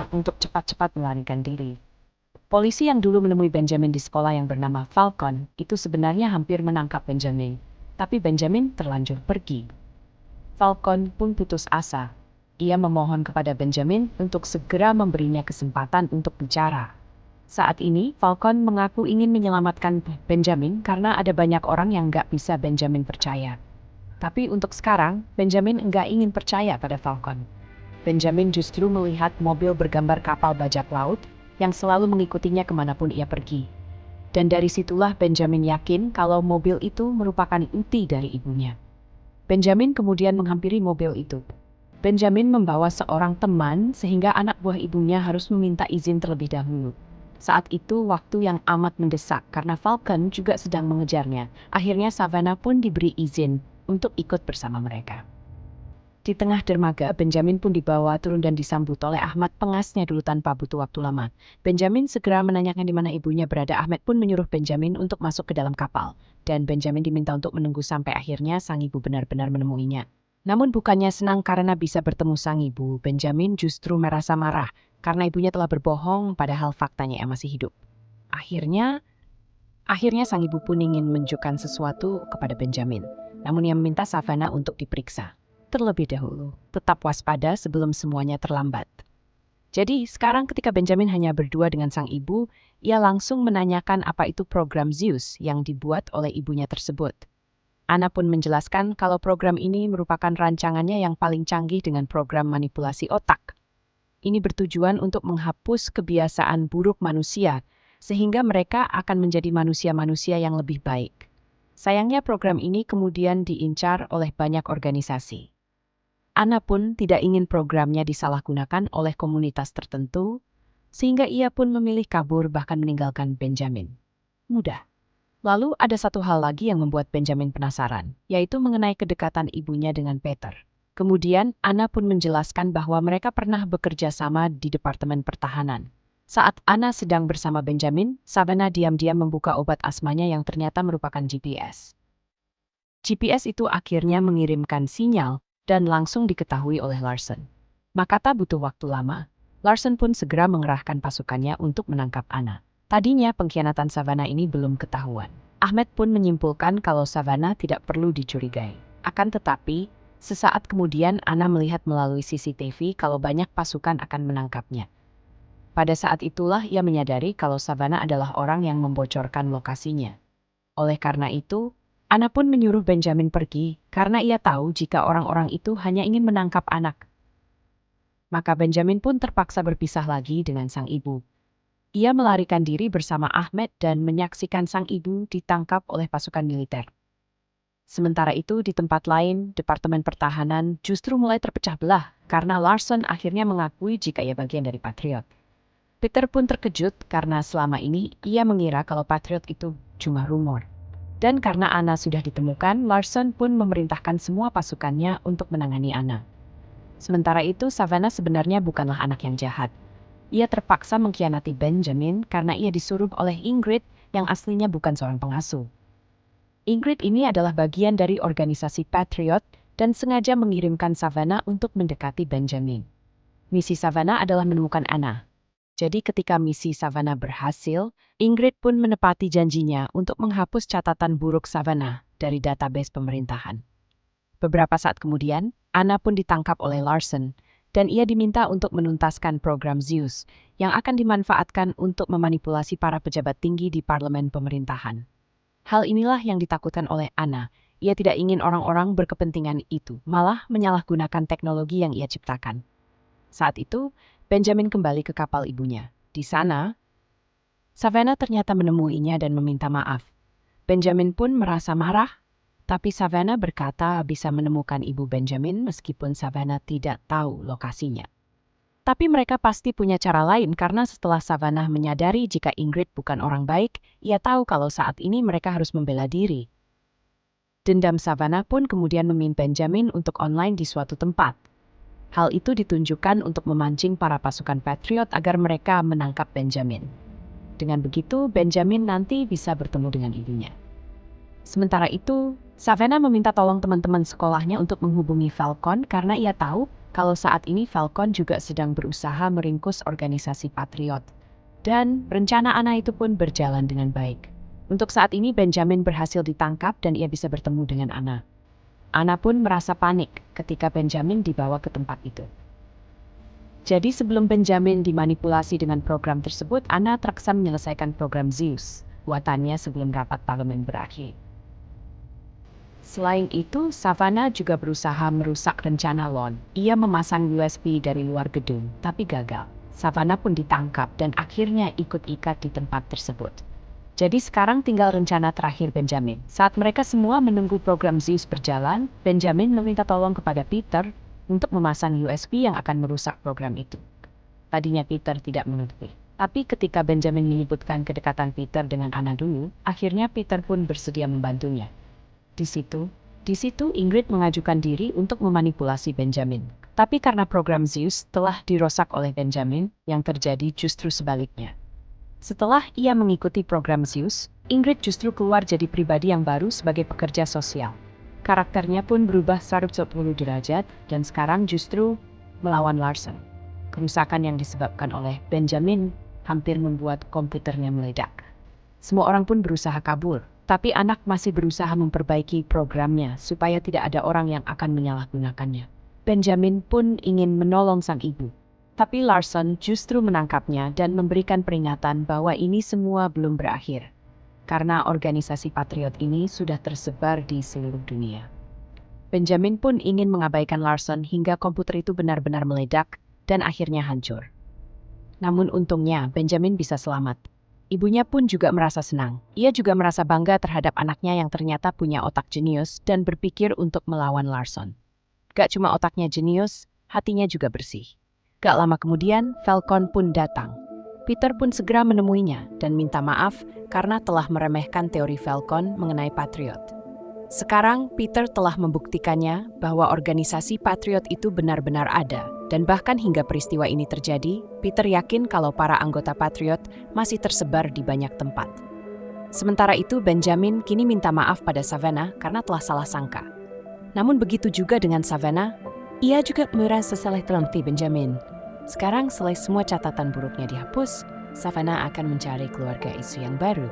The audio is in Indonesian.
Savannah untuk cepat-cepat melarikan diri. Polisi yang dulu menemui Benjamin di sekolah yang bernama Falcon itu sebenarnya hampir menangkap Benjamin, tapi Benjamin terlanjur pergi. Falcon pun putus asa. Ia memohon kepada Benjamin untuk segera memberinya kesempatan untuk bicara. Saat ini, Falcon mengaku ingin menyelamatkan Benjamin karena ada banyak orang yang nggak bisa Benjamin percaya. Tapi untuk sekarang, Benjamin nggak ingin percaya pada Falcon. Benjamin justru melihat mobil bergambar kapal bajak laut yang selalu mengikutinya kemanapun ia pergi. Dan dari situlah Benjamin yakin kalau mobil itu merupakan inti dari ibunya. Benjamin kemudian menghampiri mobil itu. Benjamin membawa seorang teman sehingga anak buah ibunya harus meminta izin terlebih dahulu. Saat itu waktu yang amat mendesak karena Falcon juga sedang mengejarnya. Akhirnya Savannah pun diberi izin untuk ikut bersama mereka. Di tengah dermaga, Benjamin pun dibawa turun dan disambut oleh Ahmad, pengasnya dulu tanpa butuh waktu lama. Benjamin segera menanyakan di mana ibunya berada. Ahmad pun menyuruh Benjamin untuk masuk ke dalam kapal. Dan Benjamin diminta untuk menunggu sampai akhirnya sang ibu benar-benar menemuinya. Namun bukannya senang karena bisa bertemu sang ibu, Benjamin justru merasa marah karena ibunya telah berbohong padahal faktanya ia masih hidup. Akhirnya sang ibu pun ingin menunjukkan sesuatu kepada Benjamin. Namun ia meminta Savannah untuk diperiksa terlebih dahulu. Tetap waspada sebelum semuanya terlambat. Jadi sekarang ketika Benjamin hanya berdua dengan sang ibu, ia langsung menanyakan apa itu program Zeus yang dibuat oleh ibunya tersebut. Anna pun menjelaskan kalau program ini merupakan rancangannya yang paling canggih dengan program manipulasi otak. Ini bertujuan untuk menghapus kebiasaan buruk manusia, sehingga mereka akan menjadi manusia-manusia yang lebih baik. Sayangnya program ini kemudian diincar oleh banyak organisasi. Anna pun tidak ingin programnya disalahgunakan oleh komunitas tertentu, sehingga ia pun memilih kabur bahkan meninggalkan Benjamin. Mudah. Lalu ada satu hal lagi yang membuat Benjamin penasaran, yaitu mengenai kedekatan ibunya dengan Peter. Kemudian Anna pun menjelaskan bahwa mereka pernah bekerja sama di Departemen Pertahanan. Saat Anna sedang bersama Benjamin, Savannah diam-diam membuka obat asmanya yang ternyata merupakan GPS. GPS itu akhirnya mengirimkan sinyal dan langsung diketahui oleh Larson. Maka tak butuh waktu lama, Larson pun segera mengerahkan pasukannya untuk menangkap Anna. Tadinya pengkhianatan Savannah ini belum ketahuan. Ahmed pun menyimpulkan kalau Savannah tidak perlu dicurigai. Akan tetapi, sesaat kemudian Anna melihat melalui CCTV kalau banyak pasukan akan menangkapnya. Pada saat itulah ia menyadari kalau Savannah adalah orang yang membocorkan lokasinya. Oleh karena itu, Anna pun menyuruh Benjamin pergi karena ia tahu jika orang-orang itu hanya ingin menangkap anak. Maka Benjamin pun terpaksa berpisah lagi dengan sang ibu. Ia melarikan diri bersama Ahmed dan menyaksikan sang ibu ditangkap oleh pasukan militer. Sementara itu di tempat lain, Departemen Pertahanan justru mulai terpecah belah karena Larson akhirnya mengakui jika ia bagian dari Patriot. Peter pun terkejut karena selama ini ia mengira kalau Patriot itu cuma rumor. Dan karena Anna sudah ditemukan, Larson pun memerintahkan semua pasukannya untuk menangani Anna. Sementara itu, Savannah sebenarnya bukanlah anak yang jahat. Ia terpaksa mengkhianati Benjamin karena ia disuruh oleh Ingrid yang aslinya bukan seorang pengasuh. Ingrid ini adalah bagian dari organisasi Patriot dan sengaja mengirimkan Savannah untuk mendekati Benjamin. Misi Savannah adalah menemukan Anna. Jadi ketika misi Savannah berhasil, Ingrid pun menepati janjinya untuk menghapus catatan buruk Savannah dari database pemerintahan. Beberapa saat kemudian, Anna pun ditangkap oleh Larson, dan ia diminta untuk menuntaskan program Zeus yang akan dimanfaatkan untuk memanipulasi para pejabat tinggi di parlemen pemerintahan. Hal inilah yang ditakutkan oleh Anna. Ia tidak ingin orang-orang berkepentingan itu, malah menyalahgunakan teknologi yang ia ciptakan. Saat itu, Benjamin kembali ke kapal ibunya. Di sana, Savannah ternyata menemuinya dan meminta maaf. Benjamin pun merasa marah, tapi Savannah berkata bisa menemukan ibu Benjamin meskipun Savannah tidak tahu lokasinya. Tapi mereka pasti punya cara lain karena setelah Savannah menyadari jika Ingrid bukan orang baik, ia tahu kalau saat ini mereka harus membela diri. Dendam Savannah pun kemudian meminta Benjamin untuk online di suatu tempat. Hal itu ditunjukkan untuk memancing para pasukan Patriot agar mereka menangkap Benjamin. Dengan begitu, Benjamin nanti bisa bertemu dengan ibunya. Sementara itu, Savannah meminta tolong teman-teman sekolahnya untuk menghubungi Falcon karena ia tahu kalau saat ini Falcon juga sedang berusaha meringkus organisasi Patriot. Dan rencana Anna itu pun berjalan dengan baik. Untuk saat ini Benjamin berhasil ditangkap dan ia bisa bertemu dengan Anna. Anna pun merasa panik ketika Benjamin dibawa ke tempat itu. Jadi sebelum Benjamin dimanipulasi dengan program tersebut, Anna terpaksa menyelesaikan program Zeus buatannya sebelum rapat parlemen berakhir. Selain itu, Savannah juga berusaha merusak rencana Lon. Ia memasang USB dari luar gedung, tapi gagal. Savannah pun ditangkap dan akhirnya ikut ikat di tempat tersebut. Jadi sekarang tinggal rencana terakhir Benjamin. Saat mereka semua menunggu program Zeus berjalan, Benjamin meminta tolong kepada Peter untuk memasang USB yang akan merusak program itu. Tadinya Peter tidak mengerti. Tapi ketika Benjamin menyebutkan kedekatan Peter dengan Anna dulu, akhirnya Peter pun bersedia membantunya. Di situ Ingrid mengajukan diri untuk memanipulasi Benjamin. Tapi karena program Zeus telah dirusak oleh Benjamin, yang terjadi justru sebaliknya. Setelah ia mengikuti program Zeus, Ingrid justru keluar jadi pribadi yang baru sebagai pekerja sosial. Karakternya pun berubah 180 derajat dan sekarang justru melawan Larson. Kerusakan yang disebabkan oleh Benjamin hampir membuat komputernya meledak. Semua orang pun berusaha kabur. Tapi anak masih berusaha memperbaiki programnya supaya tidak ada orang yang akan menyalahgunakannya. Benjamin pun ingin menolong sang ibu. Tapi Larson justru menangkapnya dan memberikan peringatan bahwa ini semua belum berakhir. Karena organisasi Patriot ini sudah tersebar di seluruh dunia. Benjamin pun ingin mengabaikan Larson hingga komputer itu benar-benar meledak dan akhirnya hancur. Namun untungnya Benjamin bisa selamat. Ibunya pun juga merasa senang. Ia juga merasa bangga terhadap anaknya yang ternyata punya otak jenius dan berpikir untuk melawan Larson. Gak cuma otaknya jenius, hatinya juga bersih. Gak lama kemudian, Falcon pun datang. Peter pun segera menemuinya dan minta maaf karena telah meremehkan teori Falcon mengenai Patriot. Sekarang, Peter telah membuktikannya bahwa organisasi Patriot itu benar-benar ada. Dan bahkan hingga peristiwa ini terjadi, Peter yakin kalau para anggota Patriot masih tersebar di banyak tempat. Sementara itu, Benjamin kini minta maaf pada Savannah karena telah salah sangka. Namun begitu juga dengan Savannah, ia juga merasa salah telanti Benjamin. Sekarang setelah semua catatan buruknya dihapus, Savannah akan mencari keluarga isu yang baru.